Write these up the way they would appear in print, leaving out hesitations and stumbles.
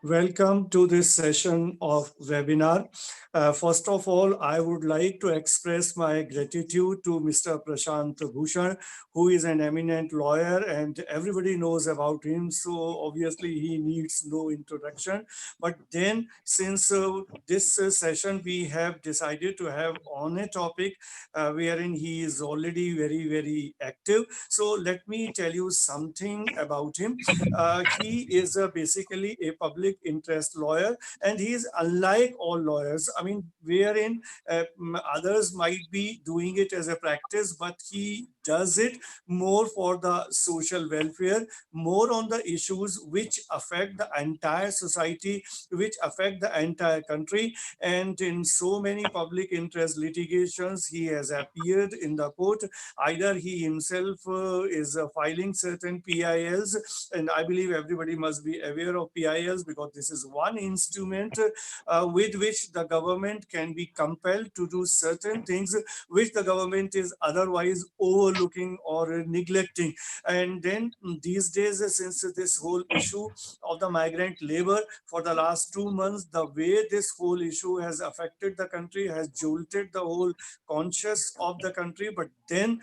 Welcome to this session of webinar. First of all, I would like to express my gratitude to Mr. Prashant Bhushan, who is an eminent lawyer and everybody knows about him. So obviously he needs no introduction. But then since this session, we have decided to have on a topic wherein he is already very, very active. So let me tell you something about him. He is basically a public interest lawyer, and he is unlike all lawyers. I mean, wherein others might be doing it as a practice, but he does it more for the social welfare, more on the issues which affect the entire society, which affect the entire country. And in so many public interest litigations, he has appeared in the court. Either he himself is filing certain PILs, and I believe everybody must be aware of PILs because this is one instrument with which the government can be compelled to do certain things which the government is otherwise overlooking or neglecting. And then these days, since this whole issue of the migrant labor for the last 2 months, the way this whole issue has affected the country has jolted the whole conscious of the country. But then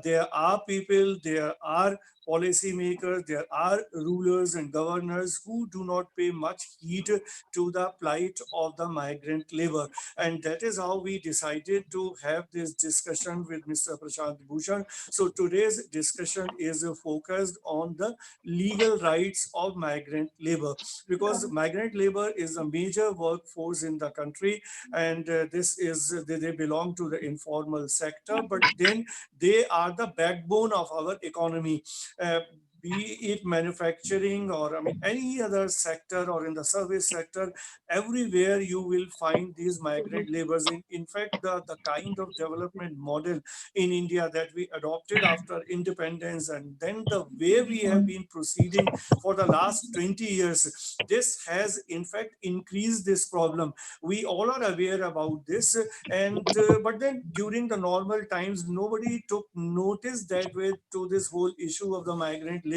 there are people, there are policymakers, there are rulers and governors who do not pay much heed to the plight of the migrant labor. And that is how we decided to have this discussion with Mr. Prashant Bhushan. So today's discussion is focused on the legal rights of migrant labor, because migrant labor is a major workforce in the country, and they belong to the informal sector, but then they are the backbone of our economy. uh, be it manufacturing or I mean any other sector or in the service sector, everywhere you will find these migrant laborers. In fact, the kind of development model in India that we adopted after independence, and then the way we have been proceeding for the last 20 years, this has in fact increased this problem. We all are aware about this, and but then during the normal times nobody took notice that way to this whole issue of the migrant labor.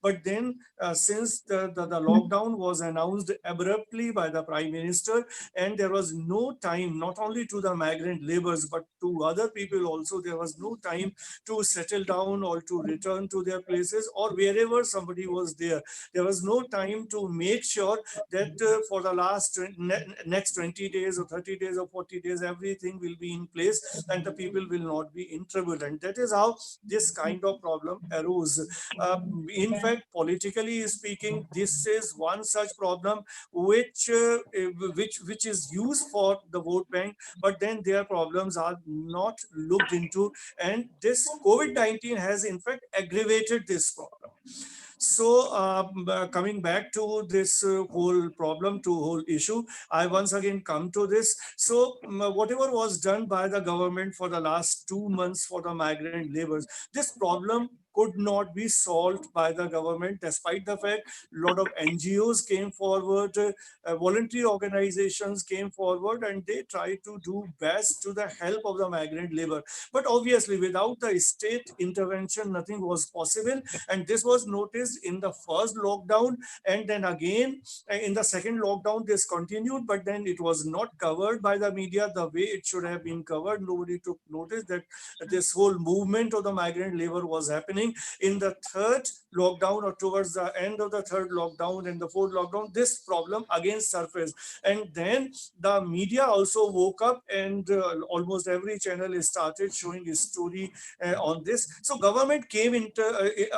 But then since the lockdown was announced abruptly by the prime minister, and there was no time not only to the migrant laborers but to other people also, there was no time to settle down or to return to their places or wherever somebody was there. There was no time to make sure that for the next 20 days or 30 days or 40 days, everything will be in place and the people will not be in trouble. And that is how this kind of problem arose. Uh, in fact, politically speaking, this is one such problem which is used for the vote bank, but then their problems are not looked into. And this COVID-19 has in fact aggravated this problem. So, coming back to this whole problem, to whole issue, I once again come to this. So, whatever was done by the government for the last 2 months for the migrant laborers, this problem could not be solved by the government, despite the fact a lot of NGOs came forward, voluntary organizations came forward, and they tried to do best to the help of the migrant labor. But obviously, without the state intervention, nothing was possible. And this was noticed in the first lockdown, and then again in the second lockdown this continued, but then it was not covered by the media the way it should have been covered. Nobody took notice that this whole movement of the migrant labor was happening. In the third lockdown or towards the end of the third lockdown and the fourth lockdown, this problem again surfaced, and then the media also woke up, and almost every channel started showing a story on this. So government came into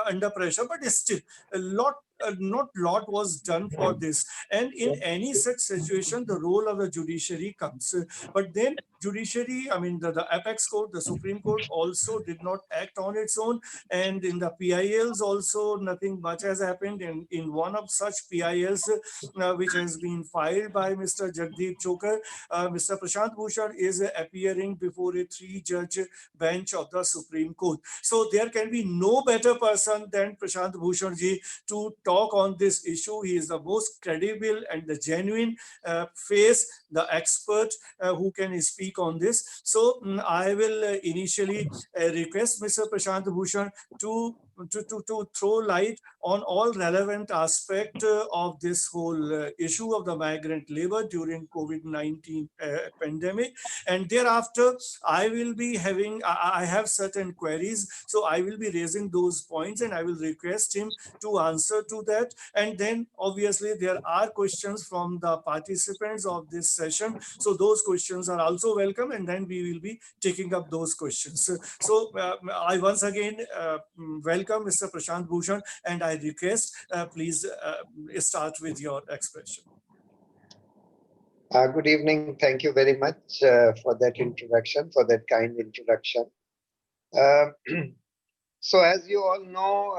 under pressure, but still a lot not lot was done for this. And in any such situation, the role of the judiciary comes. But then judiciary, I mean the apex court, the Supreme Court also did not act on its own. And in the PILs also nothing much has happened. And in one of such PILs which has been filed by Mr. Jagdeep Chokar, Mr. Prashant Bhushan is appearing before a 3-judge bench of the Supreme Court. So there can be no better person than Prashant Bhushan ji to talk on this issue. He is the most credible and the genuine face, the expert who can speak on this. So I will initially request Mr. Prashant Bhushan to to throw light on all relevant aspect of this whole issue of the migrant labor during COVID-19 pandemic. And thereafter, I will be having, I have certain queries. So I will be raising those points and I will request him to answer to that. And then obviously there are questions from the participants of this session. So those questions are also welcome. And then we will be taking up those questions. So I once again welcome Mr. Prashant Bhushan, and I request please start with your expression. Good evening. Thank you very much for that introduction, for that kind introduction. Uh, so, as you all know,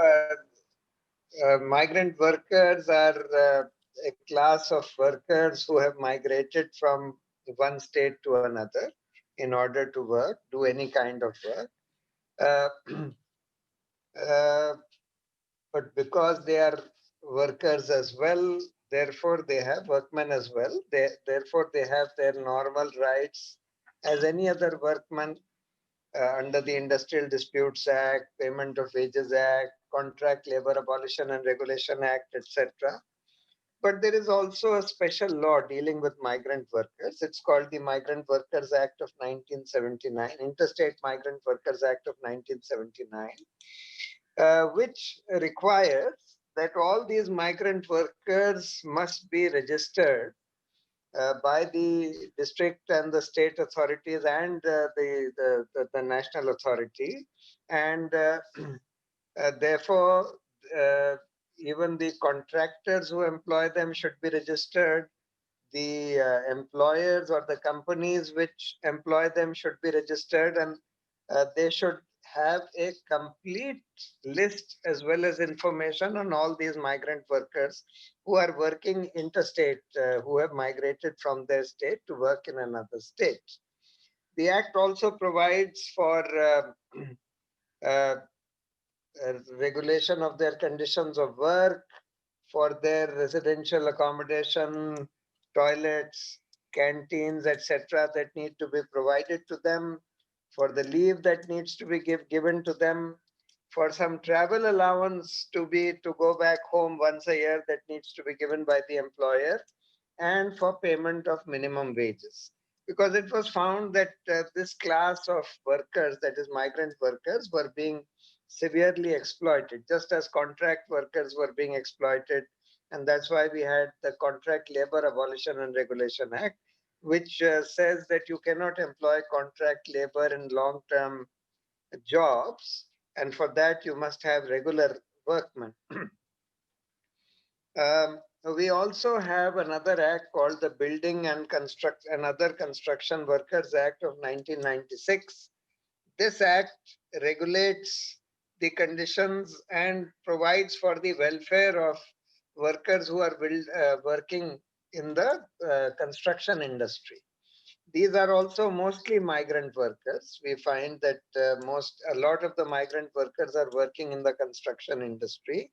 migrant workers are a class of workers who have migrated from one state to another in order to work, do any kind of work. Uh, uh, but because they are workers as well, therefore they have workmen as well. Therefore, they have their normal rights as any other workman under the Industrial Disputes Act, Payment of Wages Act, Contract Labor Abolition and Regulation Act, etc. But there is also a special law dealing with migrant workers. It's called the Migrant Workers Act of 1979, Interstate Migrant Workers Act of 1979, which requires that all these migrant workers must be registered by the district and the state authorities and the national authority. And therefore, uh, even the contractors who employ them should be registered. The employers or the companies which employ them should be registered, and they should have a complete list as well as information on all these migrant workers who are working interstate, who have migrated from their state to work in another state. The Act also provides for uh, regulation of their conditions of work, for their residential accommodation, toilets, canteens, etc., that need to be provided to them, for the leave that needs to be given to them, for some travel allowance to go back home once a year that needs to be given by the employer, and for payment of minimum wages. Because it was found that this class of workers, that is migrant workers, were being severely exploited, just as contract workers were being exploited. And that's why we had the Contract Labor Abolition and Regulation Act, which says that you cannot employ contract labor in long-term jobs, and for that you must have regular workmen. We also have another act called the Building and Other Construction Workers Act of 1996. This act regulates the conditions and provides for the welfare of workers who are working in the construction industry. These are also mostly migrant workers. We find that a lot of the migrant workers are working in the construction industry.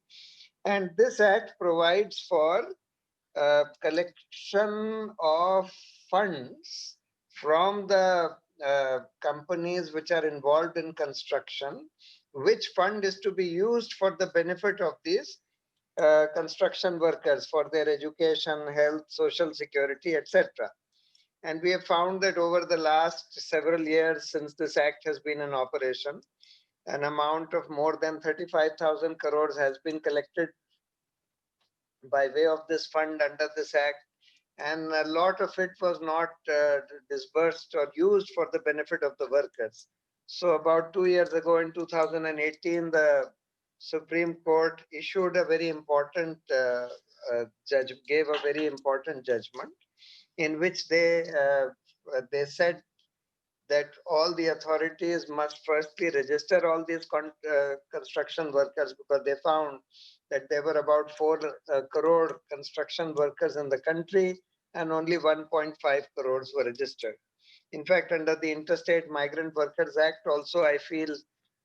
And this act provides for collection of funds from the companies which are involved in construction, which fund is to be used for the benefit of these construction workers, for their education, health, social security, etc. And we have found that over the last several years since this act has been in operation, an amount of more than 35,000 crores has been collected by way of this fund under this act, and a lot of it was not disbursed or used for the benefit of the workers. So about 2 years ago in 2018, the Supreme Court issued a very important gave a very important judgment in which they said that all the authorities must firstly register all these construction workers, because they found that there were about 4 crore construction workers in the country and only 1.5 crores were registered. In fact, under the Interstate Migrant Workers Act also, I feel,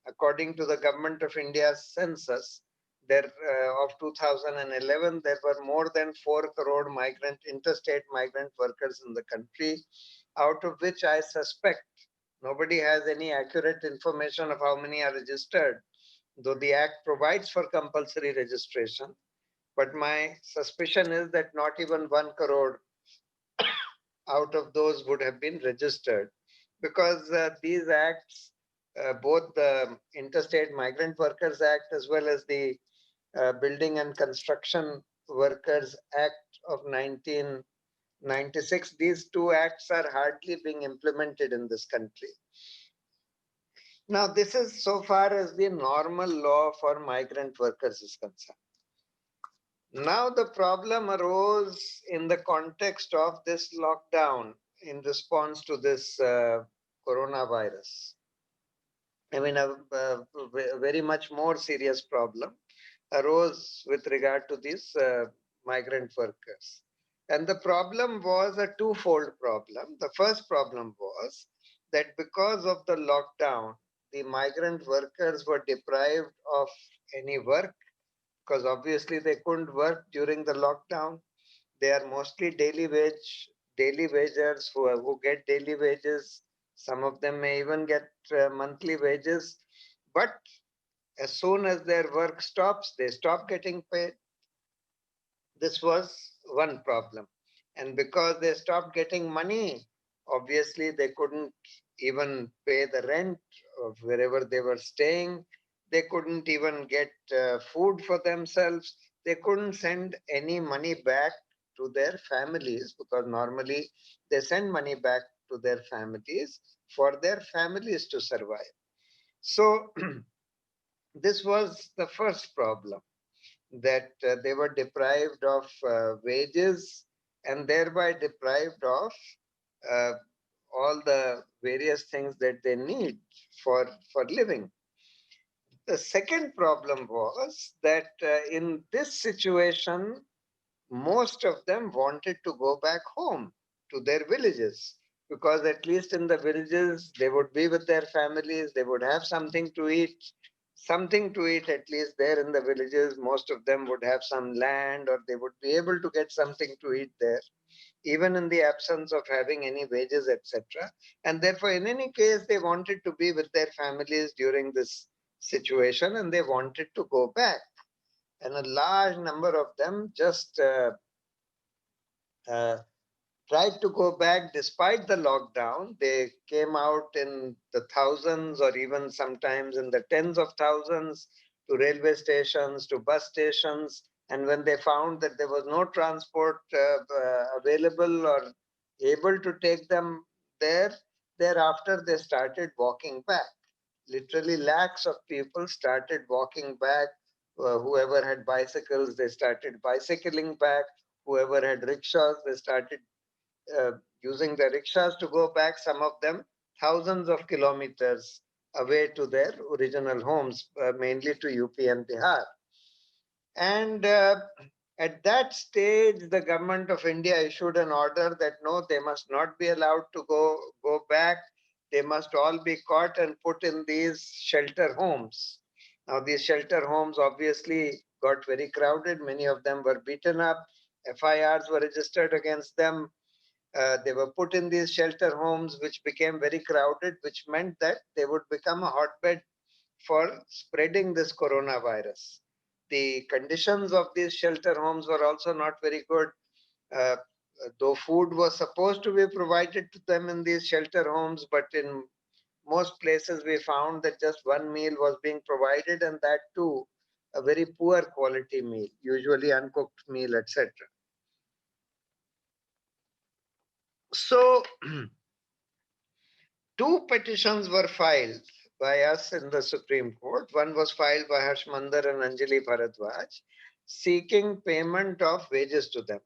according to the Government of India's census, there of 2011, there were more than 4 crore interstate migrant workers in the country, out of which I suspect nobody has any accurate information of how many are registered. though the Act provides for compulsory registration. But my suspicion is that not even 1 crore out of those would have been registered, because these acts, both the Interstate Migrant Workers Act as well as the Building and Construction Workers Act of 1996, these two acts are hardly being implemented in this country. Now, this is so far as the normal law for migrant workers is concerned. Now, the problem arose in the context of this lockdown in response to this coronavirus. I mean, a very much more serious problem arose with regard to these migrant workers. And the problem was a twofold problem. The first problem was that because of the lockdown, the migrant workers were deprived of any work, because obviously they couldn't work during the lockdown. They are mostly daily wagers who get daily wages. Some of them may even get monthly wages. But as soon as their work stops, they stop getting paid. This was one problem. And because they stopped getting money, obviously they couldn't even pay the rent of wherever they were staying. They couldn't even get food for themselves. They couldn't send any money back to their families, because normally they send money back to their families for their families to survive. So, this was the first problem, that they were deprived of wages and thereby deprived of uh, all the various things that they need for living. The second problem was that in this situation, most of them wanted to go back home to their villages, because at least in the villages they would be with their families, they would have something to eat. Something to eat, at least there in the villages, most of them would have some land, or they would be able to get something to eat there, even in the absence of having any wages, etc. And therefore, in any case, they wanted to be with their families during this situation, and they wanted to go back. And a large number of them just uh, tried to go back despite the lockdown. They came out in the thousands, or even sometimes in the tens of thousands, to railway stations, to bus stations. And when they found that there was no transport available or able to take them there, thereafter they started walking back. Literally, lakhs of people started walking back. Whoever had bicycles, they started bicycling back. Whoever had rickshaws, they started uh, using the rickshaws to go back, some of them thousands of kilometers away to their original homes, mainly to UP and Bihar. And at that stage, the government of India issued an order that no, they must not be allowed to go back. They must all be caught and put in these shelter homes. Now, these shelter homes obviously got very crowded. Many of them were beaten up. FIRs were registered against them. They were put in these shelter homes, which became very crowded, which meant that they would become a hotbed for spreading this coronavirus. The conditions of these shelter homes were also not very good. Uh, though food was supposed to be provided to them in these shelter homes, but in most places we found that just one meal was being provided, and that too a very poor quality meal, usually uncooked meal, etc. So two petitions were filed by us in the Supreme Court. One was filed by Harsh Mandar and Anjali Bharadwaj, seeking payment of wages to them.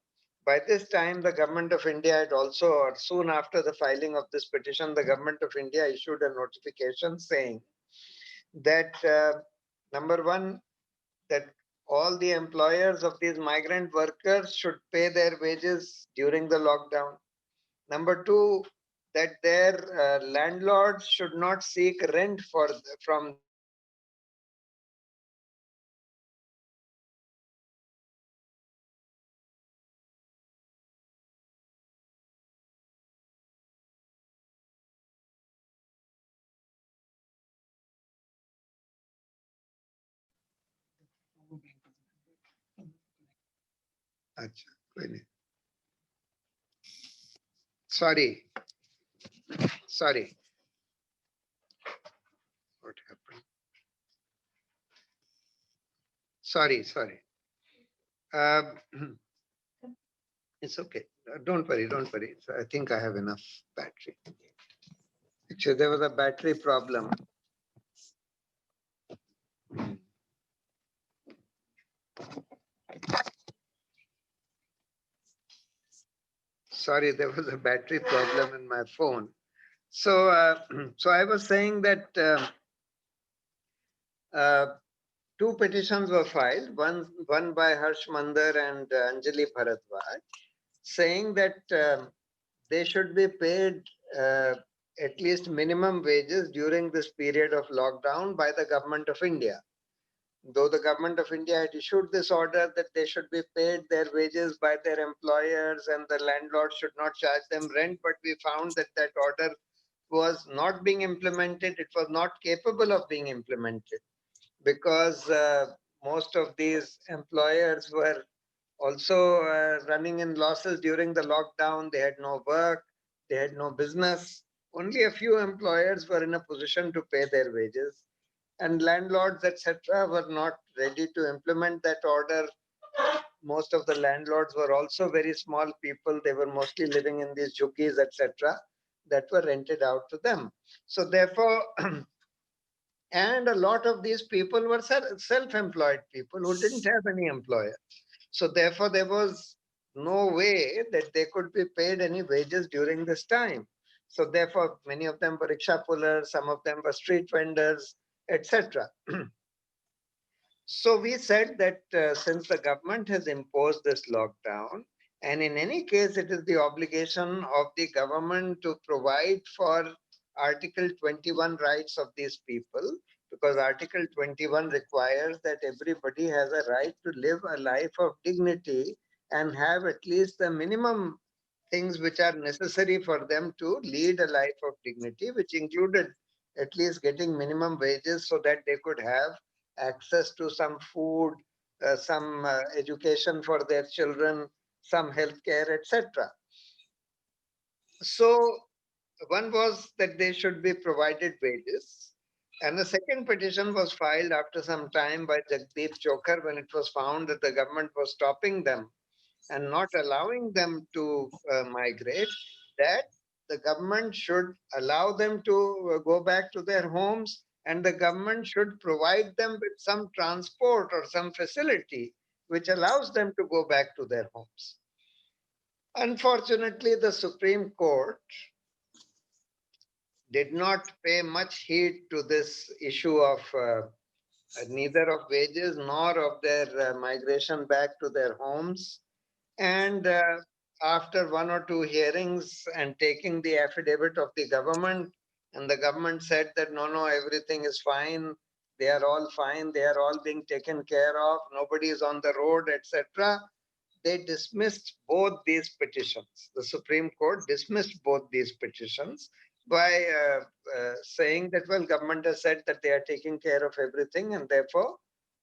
By this time, the government of India had also, or soon after the filing of this petition, the government of India issued a notification saying that number one, that all the employers of these migrant workers should pay their wages during the lockdown. Number two, that their landlords should not seek rent from them during the lockdown. Number three, that अच्छा, कोई नहीं. Sorry, sorry. What happened? Sorry, sorry. Um, it's okay. Don't worry, don't worry. So I think I have enough battery. Actually, there was a battery problem. Sorry, there was a battery problem in my phone. So, so I was saying that uh, two petitions were filed, one by Harsh Mandar and Anjali Bharadwaj, saying that they should be paid uh, at least minimum wages during this period of lockdown by the government of India. Though the government of India had issued this order that they should be paid their wages by their employers and the landlord should not charge them rent, but we found that that order was not being implemented. It was not capable of being implemented because most of these employers were also running in losses during the lockdown. They had no work, they had no business. Only a few employers were in a position to pay their wages, and landlords, etc., were not ready to implement that order. Most of the landlords were also very small people. They were mostly living in these jhuggies, etc., that were rented out to them. So, therefore, and a lot of these people were self-employed people who didn't have any employer. So therefore, there was no way that they could be paid any wages during this time. So therefore, many of them were rickshaw pullers, some of them were street vendors, etc. So we said that since the government has imposed this lockdown, and in any case, it is the obligation of the government to provide for Article 21 rights of these people, because Article 21 requires that everybody has a right to live a life of dignity and have at least the minimum things which are necessary for them to lead a life of dignity, which included at least getting minimum wages so that they could have access to some food, some education for their children, some health care, etc. So, one was that they should be provided wages. And the second petition was filed after some time by Jagdeep Chokar when it was found that the government was stopping them and not allowing them to migrate, that the government should allow them to go back to their homes and the government should provide them with some transport or some facility which allows them to go back to their homes. Unfortunately, the Supreme Court did not pay much heed to this issue of neither of wages nor of their migration back to their homes. And after one or two hearings and taking the affidavit of the government, and the government said that no, no, everything is fine, they are all fine, they are all being taken care of, nobody is on the road, etc. They dismissed both these petitions. The Supreme Court dismissed both these petitions by saying that, well, government has said that they are taking care of everything and therefore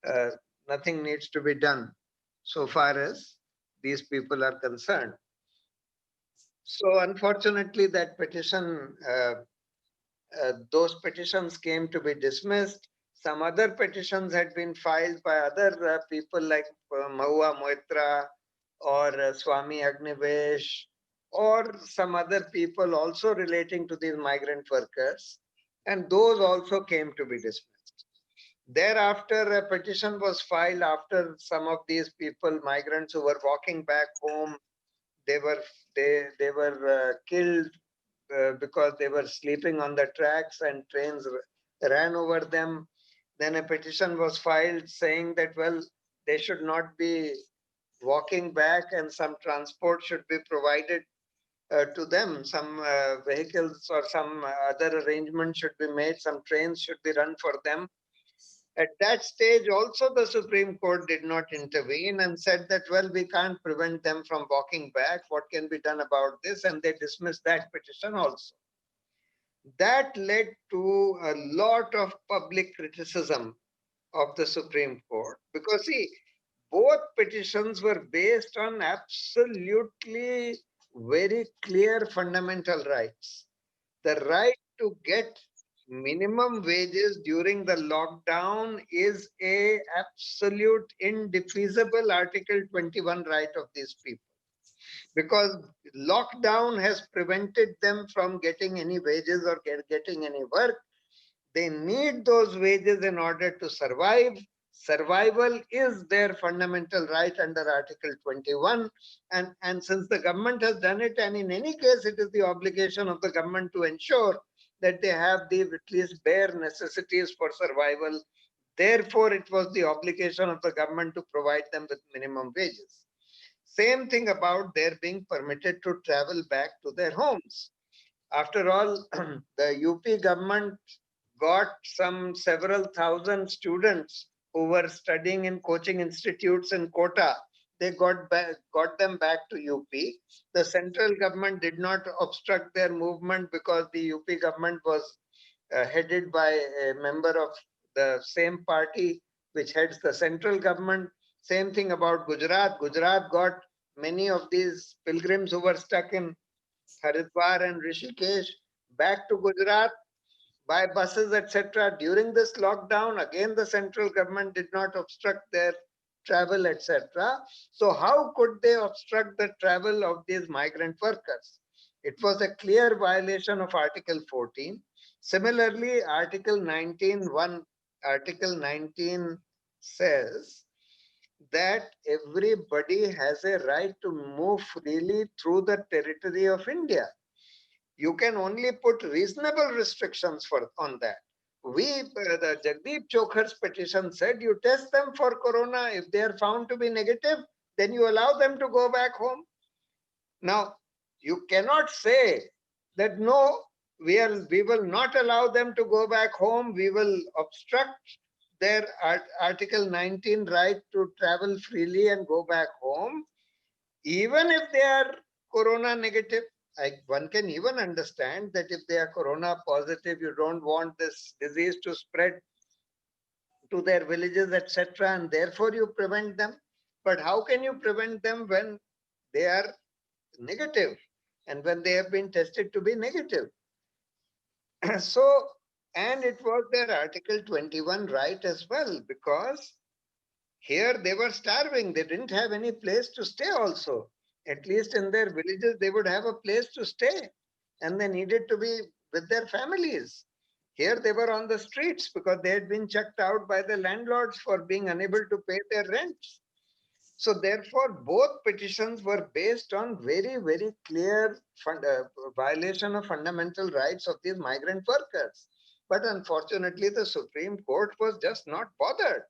uh, nothing needs to be done so far as these people are concerned. So unfortunately, that petition, those petitions came to be dismissed. Some other petitions had been filed by other people like Mahua Moitra or Swami Agnivesh or some other people also relating to these migrant workers, and those also came to be dismissed. Thereafter, a petition was filed after some of these people, migrants who were walking back home, they were they were killed because they were sleeping on the tracks and trains ran over them. Then a petition was filed saying that, well, they should not be walking back and some transport should be provided to them. Some vehicles or some other arrangement should be made. Some trains should be run for them. At that stage, also the Supreme Court did not intervene and said that, well, we can't prevent them from walking back. What can be done about this? And they dismissed that petition also. That led to a lot of public criticism of the Supreme Court. Because, see, both petitions were based on absolutely very clear fundamental rights. The right to get minimum wages during the lockdown is a absolute indefeasible Article 21 right of these people, because lockdown has prevented them from getting any wages or getting any work. They need those wages in order to survive. Survival is their fundamental right under Article 21. And since the government has done it, and in any case, it is the obligation of the government to ensure that they have the at least bare necessities for survival. Therefore, it was the obligation of the government to provide them with minimum wages. Same thing about their being permitted to travel back to their homes. After all, the UP government got some several thousand students who were studying in coaching institutes in Kota. They got them back to UP. The central government did not obstruct their movement because the UP government was headed by a member of the same party which heads the central government. Same thing about Gujarat. Gujarat got many of these pilgrims who were stuck in Haridwar and Rishikesh back to Gujarat by buses, etc. During this lockdown, again, the central government did not obstruct their travel, etc. So, how could they obstruct the travel of these migrant workers? It was a clear violation of Article 14. Similarly, Article 19.1, Article 19 says that everybody has a right to move freely through the territory of India. You can only put reasonable restrictions on that. The Jagdeep Chokhar's petition said you test them for corona. If they are found to be negative, then you allow them to go back home. Now, you cannot say that no, we will not allow them to go back home. We will obstruct their Article 19 right to travel freely and go back home, even if they are corona negative. One can even understand that if they are corona positive, you don't want this disease to spread to their villages, etc., and therefore you prevent them. But how can you prevent them when they are negative and when they have been tested to be negative? So, and it was their Article 21 right as well, because here they were starving. They didn't have any place to stay also. At least in their villages, they would have a place to stay, and they needed to be with their families. Here they were on the streets because they had been checked out by the landlords for being unable to pay their rents. So therefore, both petitions were based on very, very clear violation of fundamental rights of these migrant workers. But unfortunately, the Supreme Court was just not bothered.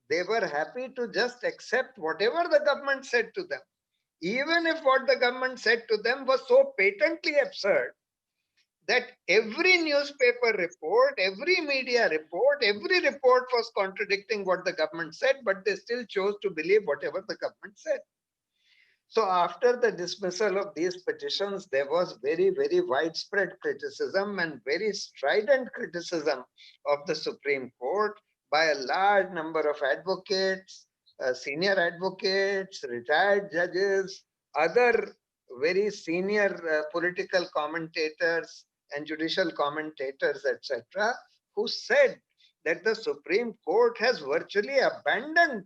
They were happy to just accept whatever the government said to them, even if what the government said to them was so patently absurd that every newspaper report, every media report, every report was contradicting what the government said, but they still chose to believe whatever the government said. So after the dismissal of these petitions, there was very, very widespread criticism and very strident criticism of the Supreme Court by a large number of advocates, senior advocates, retired judges, other very senior political commentators and judicial commentators, etc., who said that the Supreme Court has virtually abandoned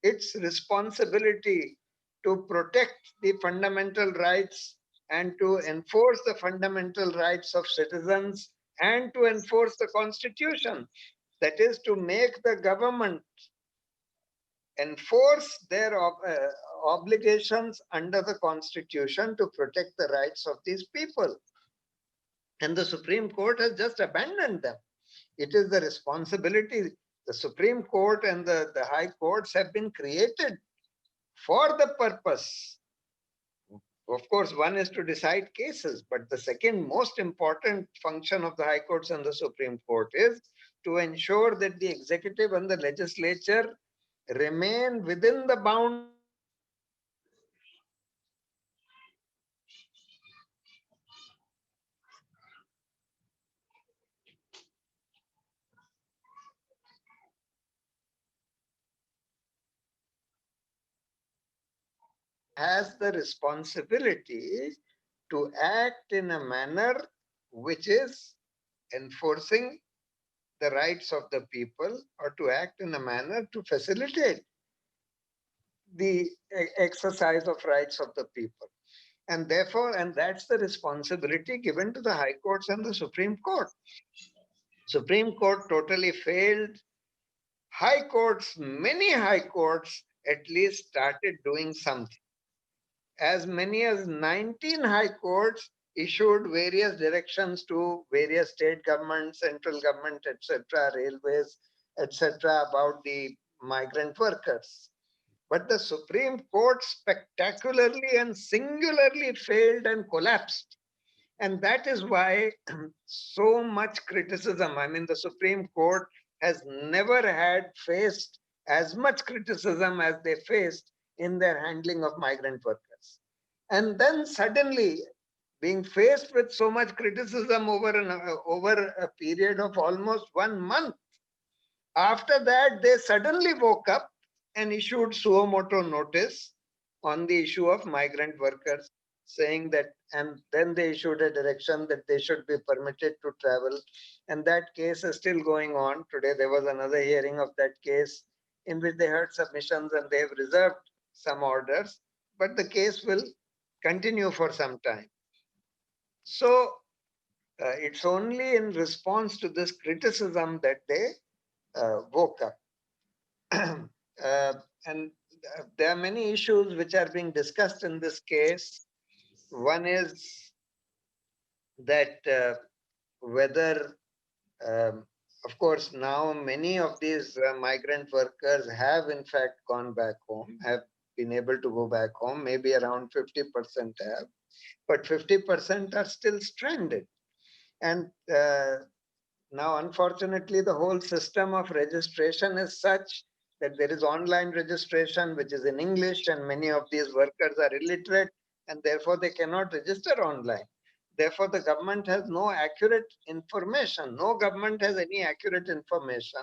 its responsibility to protect the fundamental rights and to enforce the fundamental rights of citizens and to enforce the constitution. That is to make the government enforce their obligations under the constitution to protect the rights of these people. And the Supreme Court has just abandoned them. It is the responsibility. The Supreme Court and the high courts have been created for the purpose. Of course, one is to decide cases, but the second most important function of the High Courts and the Supreme Court is to ensure that the executive and the legislature remain within the bounds of the constitution and enforce the fundamental rights of these people. has the responsibility to act in a manner which is enforcing the rights of the people, or to act in a manner to facilitate the exercise of rights of the people. And therefore, and that's the responsibility given to the High Courts and the Supreme Court. Supreme Court totally failed. High Courts, many High Courts at least started doing something. As many as 19 High Courts issued various directions to various state governments, central government, etc., railways, etc., about the migrant workers. But the Supreme Court spectacularly and singularly failed and collapsed. And that is why so much criticism. I mean, the Supreme Court has never had faced as much criticism as they faced in their handling of migrant workers. And then suddenly, being faced with so much criticism over a period of almost 1 month, after that, they suddenly woke up and issued suo motu notice on the issue of migrant workers, saying that, and then they issued a direction that they should be permitted to travel. And that case is still going on. Today, there was another hearing of that case in which they heard submissions and they have reserved some orders, but the case will continue for some time. So, it's only in response to this criticism that they woke up. And there are many issues which are being discussed in this case. One is that whether, of course, now many of these migrant workers have in fact gone back home, have been able to go back home, maybe around 50% have, but 50% are still stranded. And now, unfortunately, the whole system of registration is such that there is online registration, which is in English, and many of these workers are illiterate, and therefore they cannot register online. Therefore, the government has no accurate information. No government has any accurate information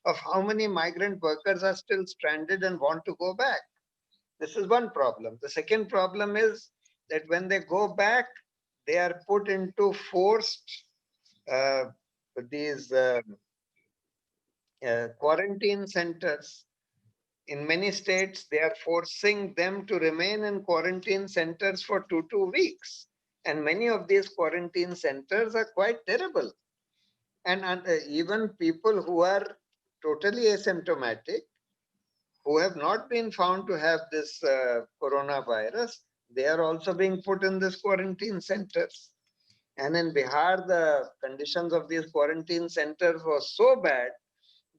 of how many migrant workers are still stranded and want to go back. This is one problem. The second problem is that when they go back, they are put into forced uh, these quarantine centers. In many states, they are forcing them to remain in quarantine centers for 2 weeks. And many of these quarantine centers are quite terrible. And even people who are totally asymptomatic, who have not been found to have this coronavirus, they are also being put in these quarantine centers. And in Bihar, the conditions of these quarantine centers were so bad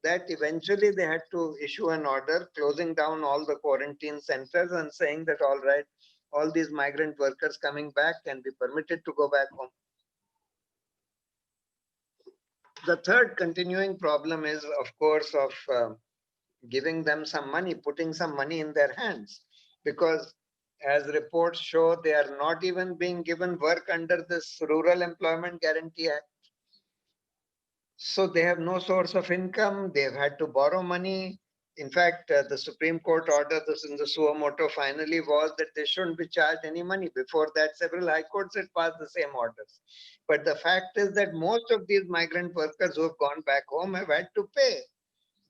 that eventually they had to issue an order closing down all the quarantine centers and saying that, all right, all these migrant workers coming back can be permitted to go back home. The third continuing problem is, of course, of giving them some money, putting some money in their hands, because as reports show, they are not even being given work under this Rural Employment Guarantee Act. So they have no source of income. They've had to borrow money. In fact, the Supreme Court order this in the suo motu finally was that they shouldn't be charged any money. Before that, several high courts had passed the same orders. But the fact is that most of these migrant workers who have gone back home have had to pay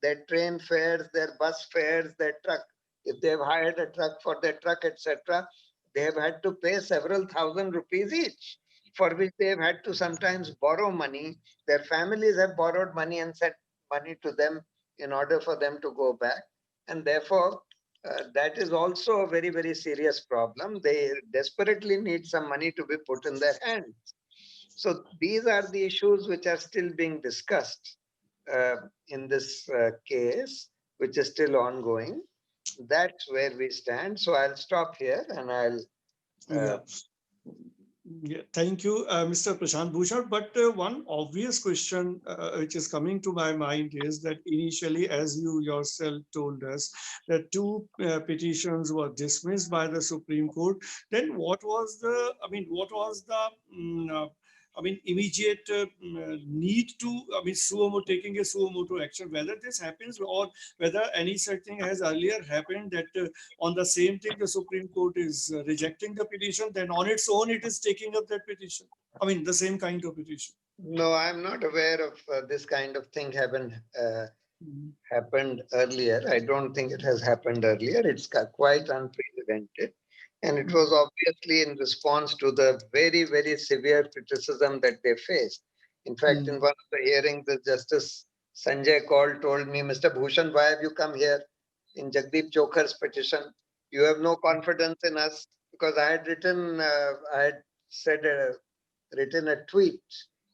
their train fares, their bus fares, their truck. If they've hired a truck for their truck, etc., they have had to pay several thousand rupees each, for which they have had to sometimes borrow money. Their families have borrowed money and sent money to them in order for them to go back. And therefore, that is also a very, very serious problem. They desperately need some money to be put in their hands. So these are the issues which are still being discussed uh, in this case, which is still ongoing. That's where we stand. So I'll stop here and I'll. Yeah. Yeah, thank you, Mr. Prashant Bhushan. But one obvious question which is coming to my mind is that initially, as you yourself told us, that two petitions were dismissed by the Supreme Court. Then what was the, I mean, what was the I mean, immediate need to, I mean, taking a suo motu action, whether this happens or whether any such thing has earlier happened that on the same thing, the Supreme Court is rejecting the petition, then on its own, it is taking up that petition. I mean, the same kind of petition. No, I'm not aware of this kind of thing having Mhm. happened earlier. I don't think it has happened earlier. It's quite unprecedented. And it was obviously in response to the very, very severe criticism that they faced. In fact, in Mhm. one of the hearings, the Justice Sanjay Kaul told me, Mr. Bhushan, why have you come here in Jagdeep Chokhar's petition? You have no confidence in us. Because I had said, written a tweet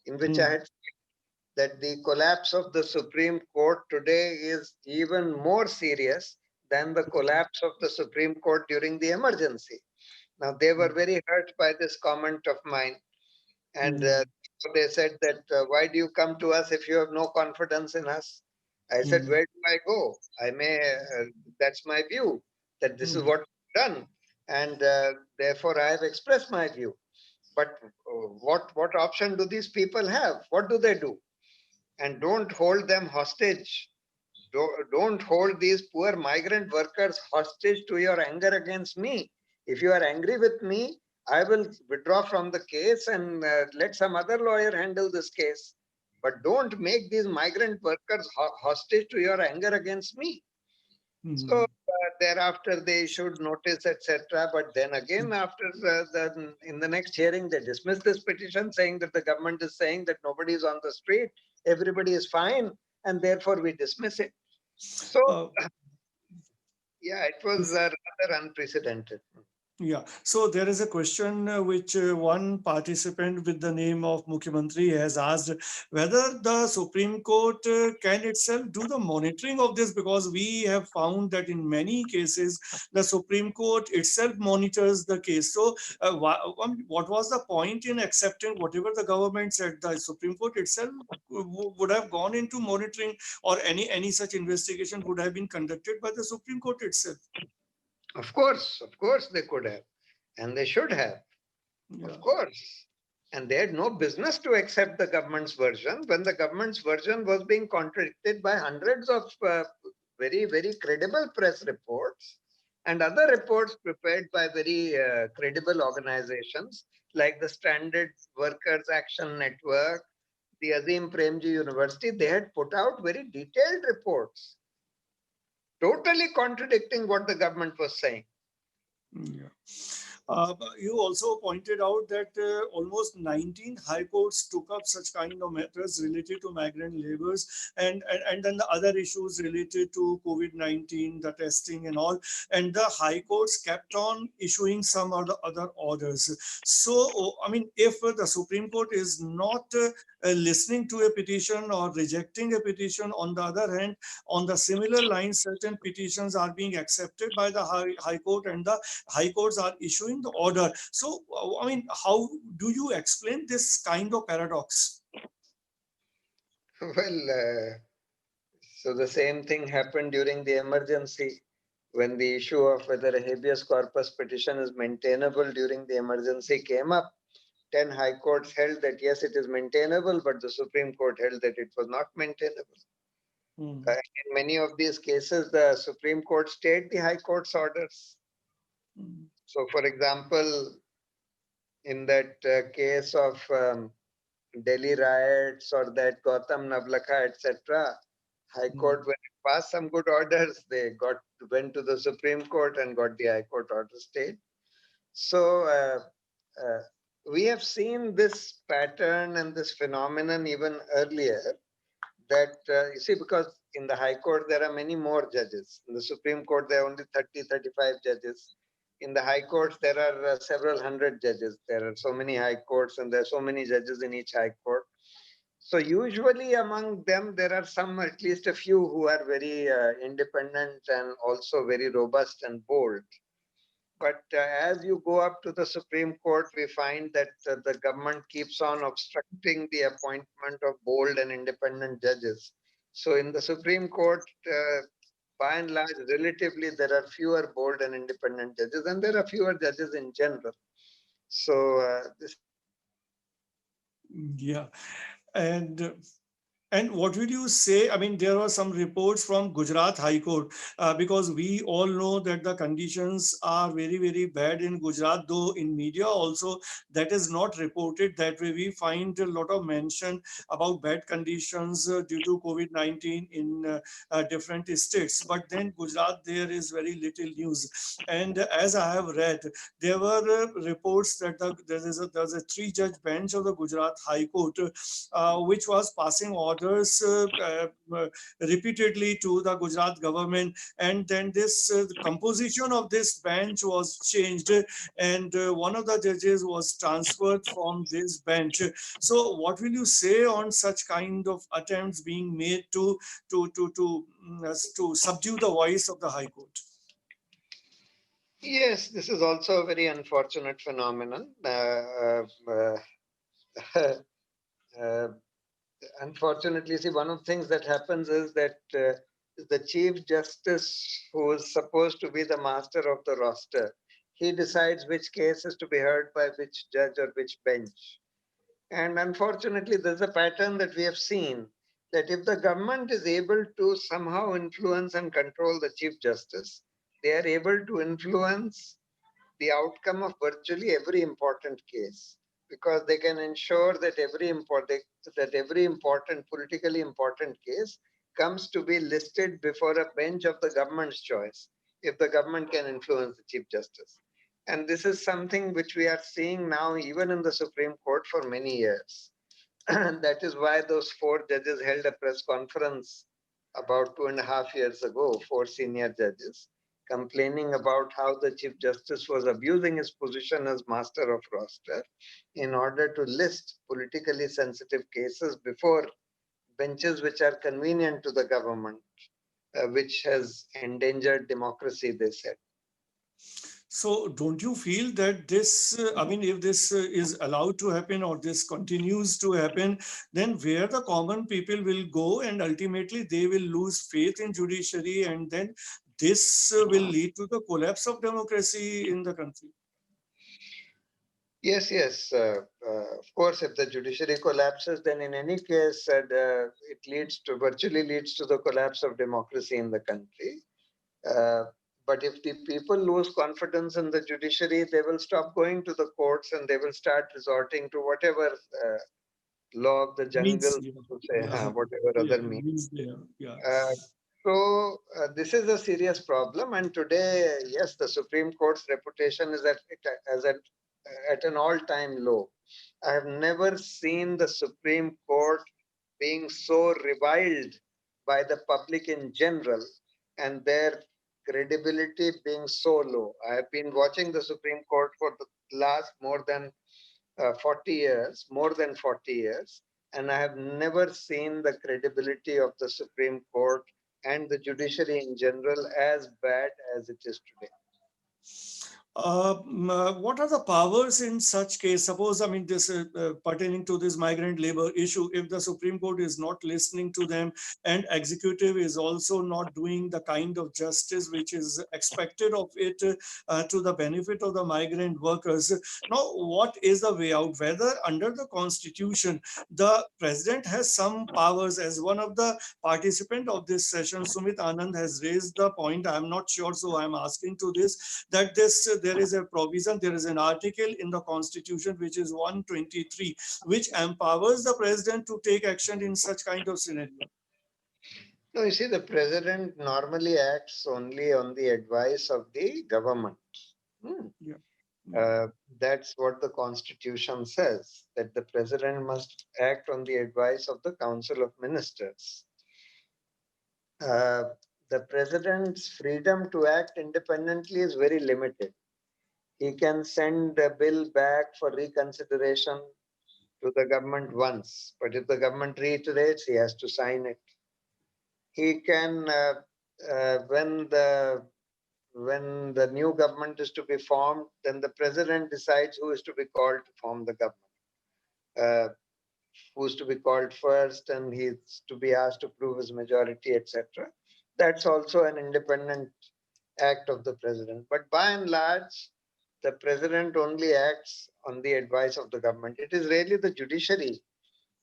in which I Mhm. had that the collapse of the Supreme Court today is even more serious than the collapse of the Supreme Court during the emergency. Now, they were very hurt by this comment of mine. And Mhm. so they said that, why do you come to us if you have no confidence in us? I said, Mhm. where do I go? That's my view, that this is Mhm. what we've done. And therefore, I have expressed my view. But what option do these people have? What do they do? And don't hold them hostage. Don't hold these poor migrant workers hostage to your anger against me. If you are angry with me, I will withdraw from the case and let some other lawyer handle this case. But don't make these migrant workers hostage to your anger against me. So Mhm. thereafter they issued notice, etc. But then again, after in the next hearing, they dismissed this petition, saying that the government is saying that nobody is on the street, everybody is fine, and therefore we dismiss it. So Uh, yeah, it was rather unprecedented. Yeah, so there is a question which one participant with the name of Mukhyamantri has asked whether the Supreme Court can itself do the monitoring of this, because we have found that in many cases the Supreme Court itself monitors the case. So, what was the point in accepting whatever the government said? The Supreme Court itself would have gone into monitoring, or any such investigation would have been conducted by the Supreme Court itself. Of course, they could have, and they should have. Of Yeah. course. And they had no business to accept the government's version when the government's version was being contradicted by hundreds of very, very credible press reports and other reports prepared by very credible organizations like the Stranded Workers Action Network, the Azim Premji University. They had put out very detailed reports, totally contradicting what the government was saying. Yeah. You also pointed out that almost 19 high courts took up such kind of matters related to migrant laborers, and then the other issues related to COVID-19, the testing and all. And the high courts kept on issuing some other orders. So, I mean, if the Supreme Court is not listening to a petition or rejecting a petition, on the other hand, on the similar lines, certain petitions are being accepted by the high court, and the high courts are issuing the order. So, I mean, how do you explain this kind of paradox? Well, so the same thing happened during the emergency when the issue of whether a habeas corpus petition is maintainable during the emergency came up. 10 high courts held that yes, it is maintainable, but the Supreme Court held that it was not maintainable. Hmm. In many of these cases, the Supreme Court stayed the high court's orders. Hmm. So, for example, in that case of Delhi riots or that Gautam Navlakha, etc., High Hmm. Court, when it passed some good orders, they went to the Supreme Court and got the High Court order stayed. So uh, we have seen this pattern and this phenomenon even earlier. That you see, because in the High Court there are many more judges. In the Supreme Court there are only 30, 35 judges. In the High Courts there are several hundred judges. There are so many High Courts and there are so many judges in each High Court. So usually among them, there are some, at least a few, who are very independent and also very robust and bold. But as you go up to the Supreme Court, we find that the government keeps on obstructing the appointment of bold and independent judges. So in the Supreme Court, by and large, relatively, there are fewer bold and independent judges, and there are fewer judges in general. So this is one of the reasons. Yeah. And and what will you say? I mean, there were some reports from Gujarat High Court because we all know that the conditions are very, very bad in Gujarat, though in media also that is not reported that way. We find a lot of mention about bad conditions due to COVID-19 in different states. But then Gujarat, there is very little news. And as I have read, there were reports that there's a three-judge bench of the Gujarat High Court which was passing orders repeatedly to the Gujarat government. And then this the composition of this bench was changed, and one of the judges was transferred from this bench. So, what will you say on such kind of attempts being made to subdue the voice of the High Court? Yes, this is also a very unfortunate phenomenon. Uh, Unfortunately, see, one of the things that happens is that the Chief Justice, who is supposed to be the master of the roster, he decides which case is to be heard by which judge or which bench. And unfortunately, there's a pattern that we have seen that if the government is able to somehow influence and control the Chief Justice, they are able to influence the outcome of virtually every important case, because they can ensure that every important politically important case comes to be listed before a bench of the government's choice if the government can influence the Chief Justice. And this is something which we are seeing now even in the Supreme Court for many years. That is why those four judges held a press conference about 2.5 years ago, four senior judges, complaining about how the Chief Justice was abusing his position as master of roster in order to list politically sensitive cases before benches which are convenient to the government, which has endangered democracy, they said. So, don't you feel that this, I mean, if this is allowed to happen or this continues to happen, then where the common people will go and ultimately they will lose faith in judiciary, and then this will lead to the collapse of democracy in the country? Yes, yes. Of course, if the judiciary collapses, then in any case, it virtually leads to the collapse of democracy in the country. Uh, but if the people lose confidence in the judiciary, they will stop going to the courts and they will start resorting to whatever law of the Means, jungle, yeah, to say, yeah, whatever yeah, other means. means there, yeah. Uh, this is a serious problem, and today, yes, the Supreme Court's reputation is at an all-time low. I have never seen the Supreme Court being so reviled by the public in general, and their credibility being so low. I have been watching the Supreme Court for the last more than 40 years, more than 40 years, and I have never seen the credibility of the Supreme Court and the judiciary in general as bad as it is today. What are the powers in such case? Suppose, I mean, this pertaining to this migrant labor issue, if the Supreme Court is not listening to them and executive is also not doing the kind of justice which is expected of it to the benefit of the migrant workers. Now, what is the way out? Whether under the constitution, the president has some powers. As one of the participant of this session, Sumit Anand has raised the point. I'm not sure, so I'm asking to this that there is a provision, there is an article in the constitution which is 123, which empowers the president to take action in such kind of scenario. No, you see, the president normally acts only on the advice of the government. Hmm. Yeah. Uh, that's what the constitution says, that the president must act on the advice of the council of ministers. Uh, the president's freedom to act independently is very limited. He can send a bill back for reconsideration to the government once, but if the government reiterates, he has to sign it. He can, when the new government is to be formed, then the president decides who is to be called to form the government, uh, who's to be called first, and he's to be asked to prove his majority, etc. That's also an independent act of the president. But by and large, the president only acts on the advice of the government. It is really the judiciary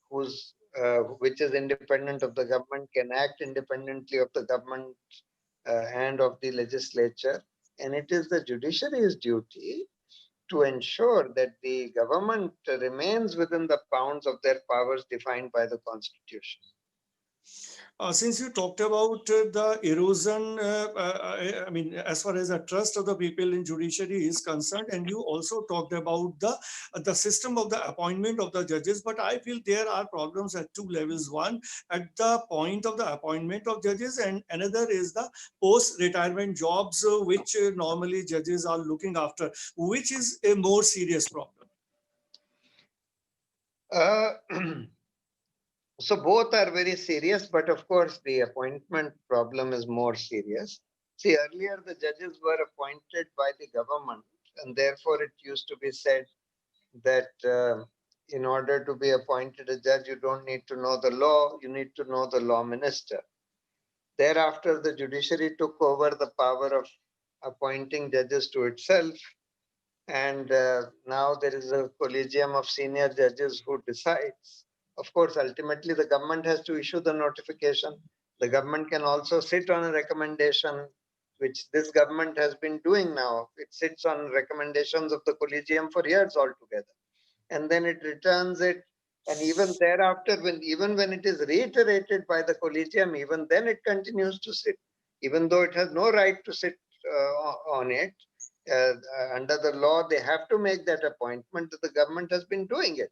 which is independent of the government, can act independently of the government and of the legislature. And it is the judiciary's duty to ensure that the government remains within the bounds of their powers defined by the Constitution. Since you talked about the erosion, I mean, as far as the trust of the people in judiciary is concerned, and you also talked about the system of the appointment of the judges, but I feel there are problems at two levels. One, at the point of the appointment of judges, and another is the post-retirement jobs, which normally judges are looking after, which is a more serious problem. Uh, so both are very serious, but of course the appointment problem is more serious. See, earlier the judges were appointed by the government, and therefore it used to be said that in order to be appointed a judge, you don't need to know the law, you need to know the law minister. Thereafter, the judiciary took over the power of appointing judges to itself, and now there is a collegium of senior judges who decides. Of course, ultimately, the government has to issue the notification. The government can also sit on a recommendation, which this government has been doing now. It sits on recommendations of the collegium for years altogether, and then it returns it. And even thereafter, even when it is reiterated by the collegium, even then it continues to sit, even though it has no right to sit on it. Under the law, they have to make that appointment. The government has been doing it.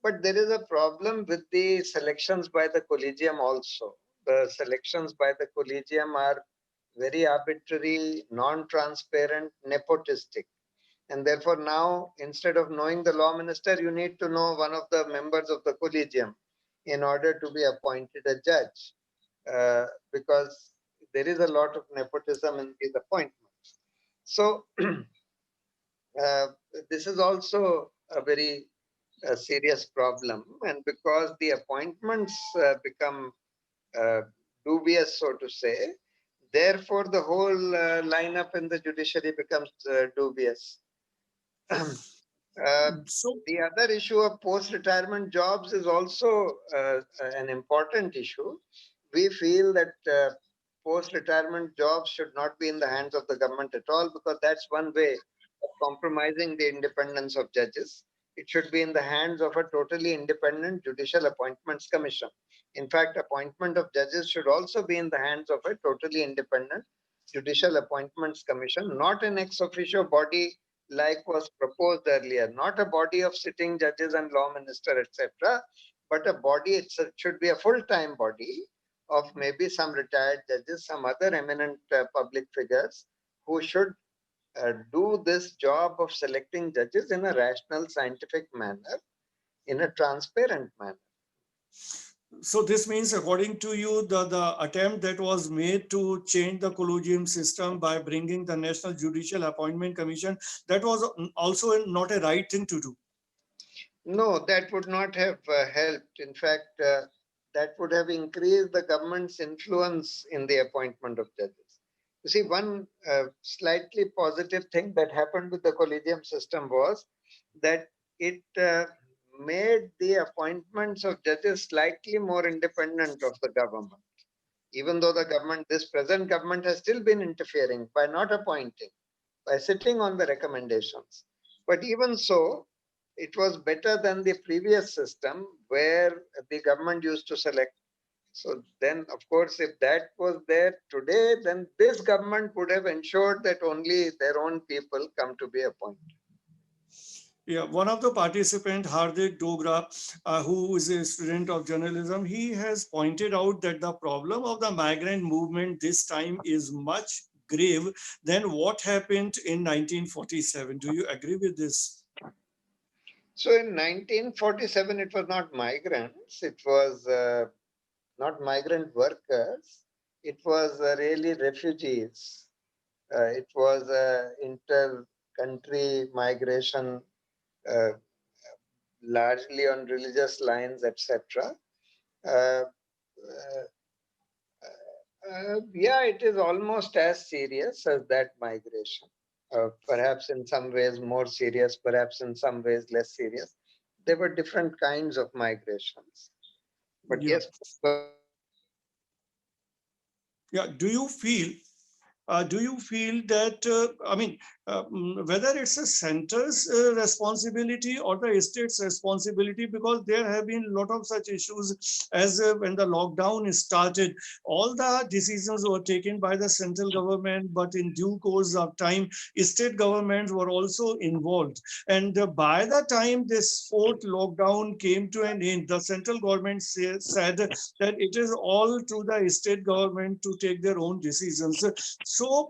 But there is a problem with the selections by the collegium also. The selections by the collegium are very arbitrary, non-transparent, nepotistic. And therefore now, instead of knowing the law minister, you need to know one of the members of the collegium in order to be appointed a judge, because there is a lot of nepotism in these appointments. So uh, this is also a very serious problem. And because the appointments become uh, dubious, so to say, therefore the whole lineup in the judiciary becomes dubious. Uh, So, the other issue of post-retirement jobs is also an important issue. We feel that post-retirement jobs should not be in the hands of the government at all, because that's one way of compromising the independence of judges. It should be in the hands of a totally independent Judicial Appointments Commission. In fact, appointment of judges should also be in the hands of a totally independent Judicial Appointments Commission, not an ex officio body like was proposed earlier, not a body of sitting judges and law minister, etc., but a body, it should be a full-time body of maybe some retired judges, some other eminent public figures who should do this job of selecting judges in a rational, scientific manner, in a transparent manner. so this means, according to you, the attempt that was made to change the collegium system by bringing the National Judicial Appointment Commission, that was also not a right thing to do. No, that would not have helped. In fact, that would have increased the government's influence in the appointment of judges. You see, one slightly positive thing that happened with the collegium system was that it made the appointments of judges slightly more independent of the government. Even though the government, this present government, has still been interfering by not appointing, by sitting on the recommendations. But even so, it was better than the previous system where the government used to select. So then, of course, if that was there today, then this government would have ensured that only their own people come to be appointed. Yeah, one of the participant, Hardik Dogra, who is a student of journalism, he has pointed out that the problem of the migrant movement this time is much grave than what happened in 1947. Do you agree with this? So in 1947, it was not migrants, it was not migrant workers, it was really refugees. It was inter-country migration, uh, largely on religious lines, etc. Uh, uh, yeah, it is almost as serious as that migration. perhaps in some ways more serious, perhaps in some ways less serious. There were different kinds of migrations. But Yeah. yes, particularly in the case of Yeah. Do you feel that, whether it's a center's responsibility or the state's responsibility, because there have been a lot of such issues as when the lockdown started, all the decisions were taken by the central government, but in due course of time, state governments were also involved. And by the time this fourth lockdown came to an end, the central government said that it is all to the state government to take their own decisions. So,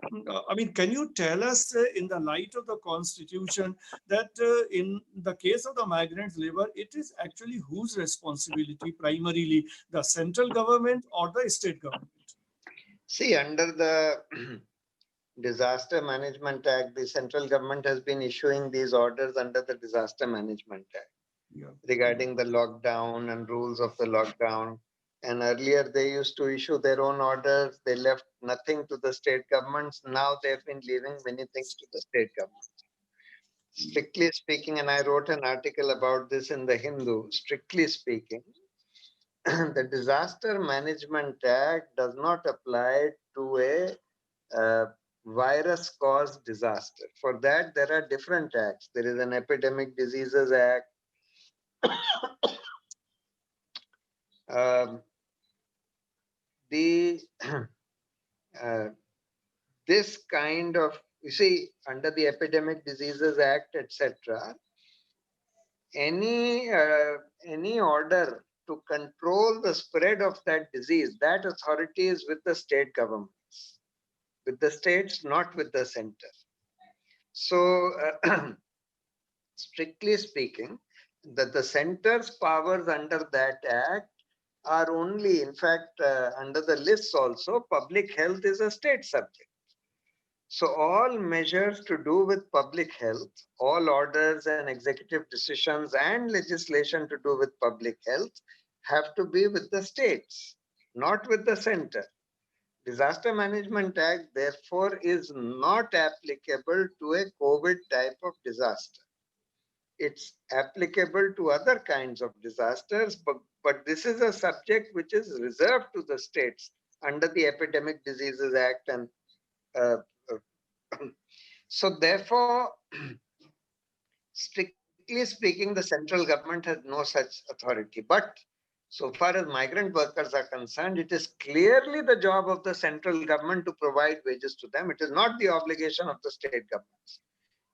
can you tell us, in the light of the constitution, that in the case of the migrant labor, it is actually whose responsibility primarily, the central government or the state government? see, under the Disaster Management Act, the central government has been issuing these orders under the Disaster Management Act Yeah, yeah, regarding the lockdown and rules of the lockdown. And earlier they used to issue their own orders. They left nothing to the state governments. Now they've been leaving many things to the state government. Strictly speaking, and I wrote an article about this in the Hindu, strictly speaking, the Disaster Management Act does not apply to a virus caused disaster. For that, there are different acts. There is an Epidemic Diseases Act. Um, the uh, this kind of, you see, under the Epidemic Diseases Act, etc., any any order to control the spread of that disease, that authority is with the state governments, with the states, not with the center. So, strictly speaking, that the center's powers under that act are only, in fact, under the lists also, public health is a state subject. So all measures to do with public health, all orders and executive decisions and legislation to do with public health have to be with the states, not with the center. Disaster Management Act, therefore, is not applicable to a COVID type of disaster. It's applicable to other kinds of disasters, but this is a subject which is reserved to the states under the Epidemic Diseases Act. And uh, so, therefore, strictly speaking, the central government has no such authority. But so far as migrant workers are concerned, it is clearly the job of the central government to provide wages to them. It is not the obligation of the state governments,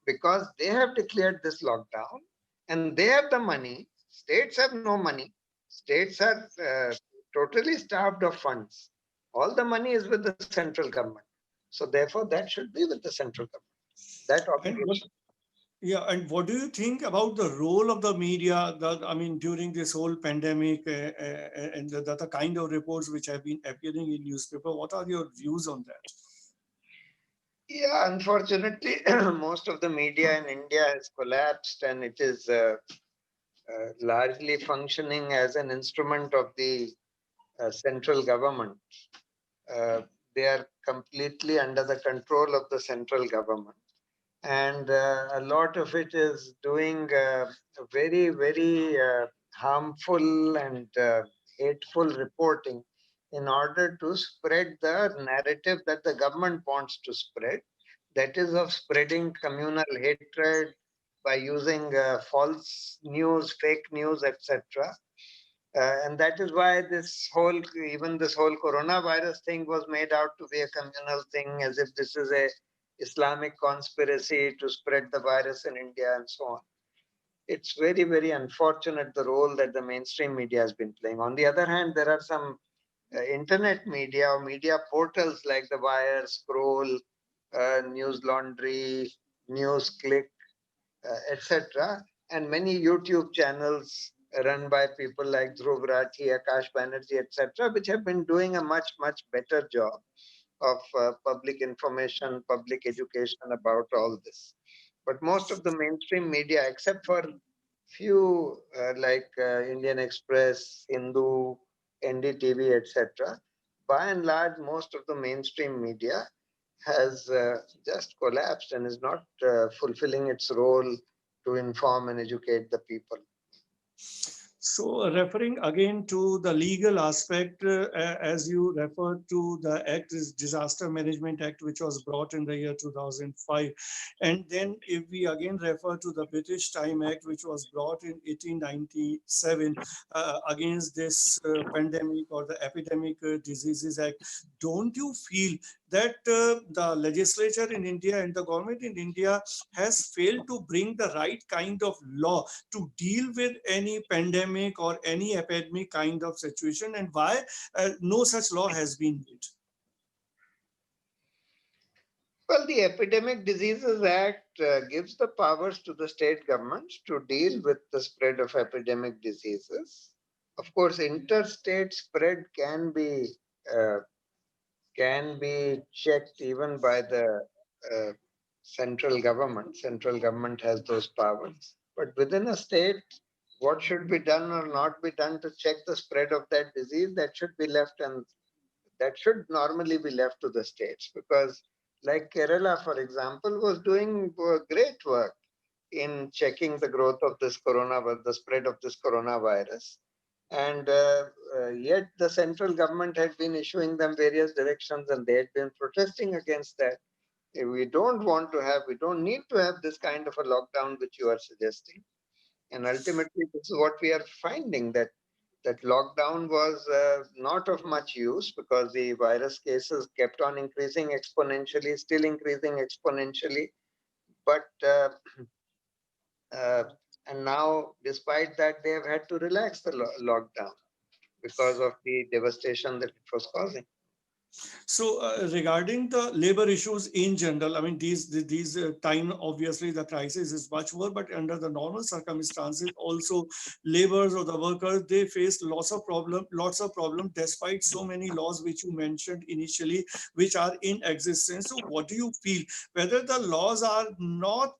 because they have declared this lockdown and they have the money. States have no money. States are totally starved of funds. All the money is with the central government. So, therefore, that should be with the central government, that and what obligation. Yeah, and what do you think about the role of the media? During this whole pandemic, and the kind of reports which have been appearing in newspaper. What are your views on that? Yeah, unfortunately, most of the media in India has collapsed, and it is largely functioning as an instrument of the central government. Uh, they are completely under the control of the central government. And a lot of it is doing very, very harmful and hateful reporting in order to spread the narrative that the government wants to spread, that is of spreading communal hatred by using false news, fake news, etc. And that is why even this whole coronavirus thing was made out to be a communal thing, as if this is a Islamic conspiracy to spread the virus in India and so on. It's very, very unfortunate the role that the mainstream media has been playing. On the other hand, there are some internet media or media portals like The Wire, Scroll, News Laundry, News Click, etc. And many YouTube channels run by people like Dhruv Rathi, Akash Banerjee, etc., which have been doing a much, much better job of public information, public education about all this. But most of the mainstream media, except for few like Indian Express, Hindu, NDTV, etc., by and large, most of the mainstream media has just collapsed and is not fulfilling its role to inform and educate the people. So, referring again to the legal aspect, as you referred to the Act, is Disaster Management Act, which was brought in the year 2005. And then, if we again refer to the British Time Act, which was brought in 1897 against this pandemic or the Epidemic Diseases Act, don't you feel that the legislature in India and the government in India has failed to bring the right kind of law to deal with any pandemic or any epidemic kind of situation, and why no such law has been made? Well, the Epidemic Diseases Act gives the powers to the state governments to deal with the spread of epidemic diseases. Of course, interstate spread uh, can be checked even by the uh, central government. Central government has those powers. But within a state, what should be done or not be done to check the spread of that disease, that should be left, and that should normally be left to the states, because like Kerala, for example, was doing great work in checking the growth of this the spread of this coronavirus. And yet the central government had been issuing them various directions and they had been protesting against that. We don't need to have this kind of a lockdown which you are suggesting. And ultimately, this is what we are finding, that lockdown was not of much use because the virus cases kept on increasing exponentially, still increasing exponentially. But uh, and now, despite that, they have had to relax the lockdown because of the devastation that it was causing. So regarding the labor issues in general, I mean, these time, obviously the crisis is much more, but under the normal circumstances, also laborers or the workers, they face lots of problem, despite so many laws which you mentioned initially, which are in existence. So what do you feel, whether the laws are not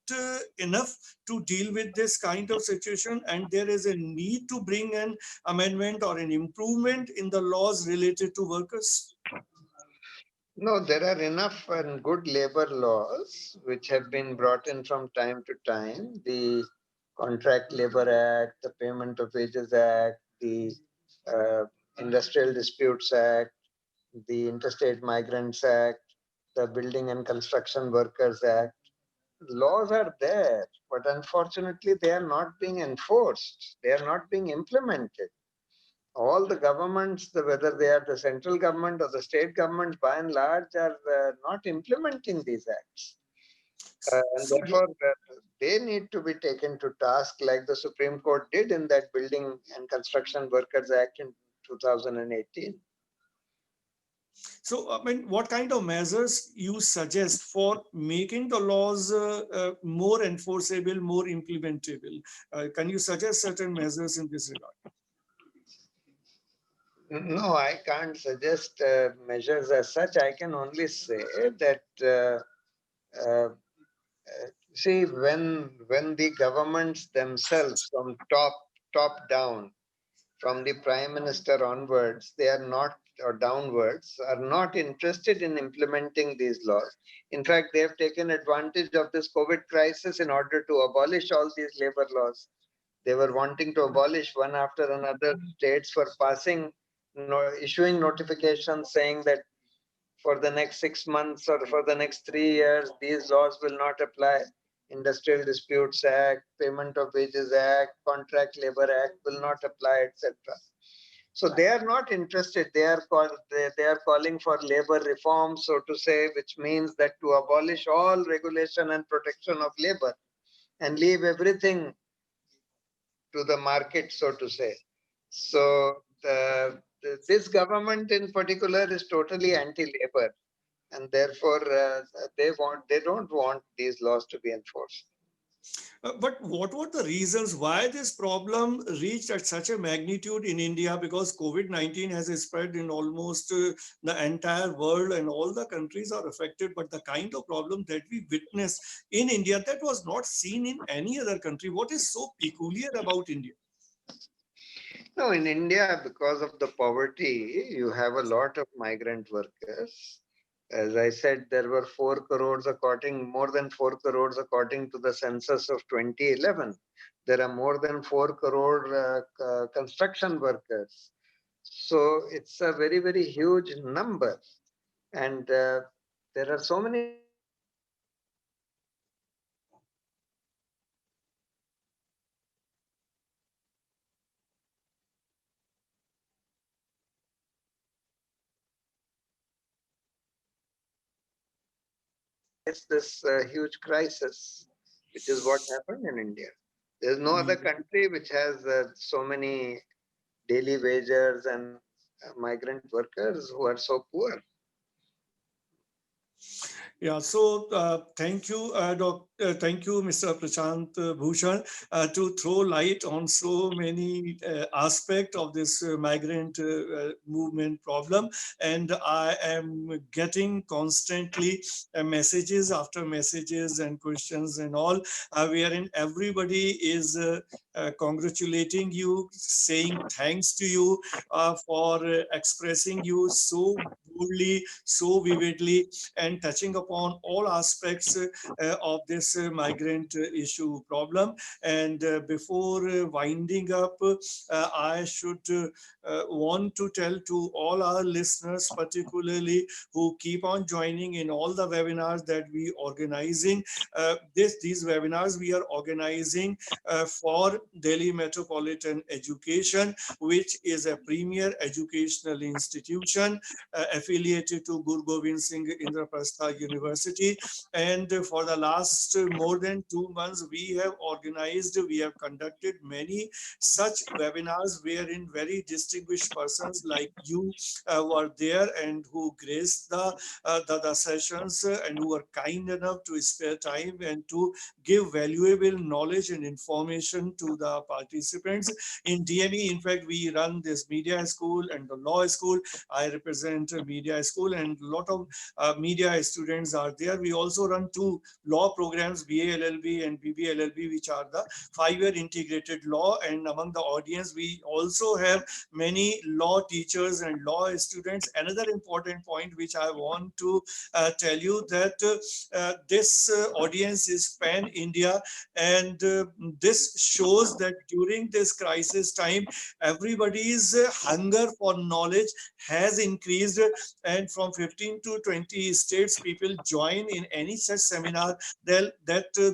enough to deal with this kind of situation, and there is a need to bring an amendment or an improvement in the laws related to workers? No, there are enough and good labor laws which have been brought in from time to time. The Contract Labor Act, the Payment of Wages Act, the uh, Industrial Disputes Act, the Interstate Migrants Act, the Building and Construction Workers Act. Laws are there, but unfortunately, they are not being enforced. They are not being implemented. All the governments, whether they are the central government or the state government, by and large, are not implementing these acts. And So therefore, they need to be taken to task like the Supreme Court did in that Building and Construction Workers Act in 2018. So, I mean, what kind of measures you suggest for making the laws more enforceable, more implementable? Can you suggest certain measures in this regard? No, I can't suggest measures as such. I can only say that uh, see, when the governments themselves, from top down, from the prime minister onwards, they are not, or downwards, are not interested in implementing these laws. In fact, they have taken advantage of this COVID crisis in order to abolish all these labor laws. They were wanting to abolish one after another. States for passing, issuing notifications saying that for the next 6 months or for the next 3 years, these laws will not apply. Industrial Disputes Act, Payment of Wages Act, Contract Labor Act will not apply, etc. So they are not interested. They are calling for labor reform, so to say, which means that to abolish all regulation and protection of labor and leave everything to the market, so to say. So this government in particular is totally anti-labor, and therefore they don't want these laws to be enforced. But what were the reasons why this problem reached at such a magnitude in India? Because COVID-19 has spread in almost the entire world and all the countries are affected. But the kind of problem that we witnessed in India, that was not seen in any other country. What is so peculiar about India? No, in India, because of the poverty, you have a lot of migrant workers. As I said, there were 4 crores more than 4 crores according to the census of 2011. There are more than 4 crore construction workers. So it's a very, very huge number. And there are so many different face this huge crisis, which is what happened in India. There's no other country which has so many daily wagers and migrant workers who are so poor. Yeah, so thank you, Mr. Prashant Bhushan, to throw light on so many aspects of this migrant movement problem. And I am getting constantly messages after messages and questions and all, wherein everybody is congratulating you, saying thanks to you for expressing you so boldly, so vividly, and touching upon all aspects of this migrant issue problem. And before winding up, I should want to tell to all our listeners, particularly who keep on joining in all the webinars that we organizing. These webinars we are organizing for Delhi Metropolitan Education, which is a premier educational institution affiliated to Guru Gobind Singh Indraprastha University. And for the last more than 2 months, we have conducted many such webinars wherein very distinguished persons like you were there and who graced the sessions and who were kind enough to spare time and to give valuable knowledge and information to the participants. In DME, in fact, we run this media school and the law school. I represent a media school, and a lot of media students are there. We also run two law programs, BA LLB and BB LLB, which are the 5-year integrated law. And among the audience, we also have many law teachers and law students. Another important point which I want to tell you that this audience is pan India, and this shows that during this crisis time, everybody's hunger for knowledge has increased, and from 15 to 20 states people join in any such seminar that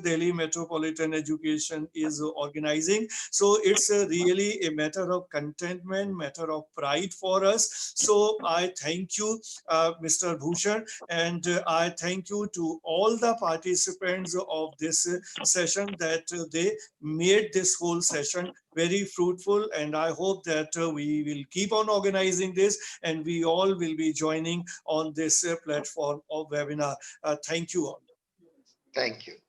Delhi Metropolitan Education is organizing. So it's really a matter of contentment, matter of pride for us. So I thank you, Mr. Bhushan, and I thank you to all the participants of this session that they made this whole session very fruitful. And I hope that we will keep on organizing this, and we all will be joining on this platform of webinar. Thank you all. Thank you.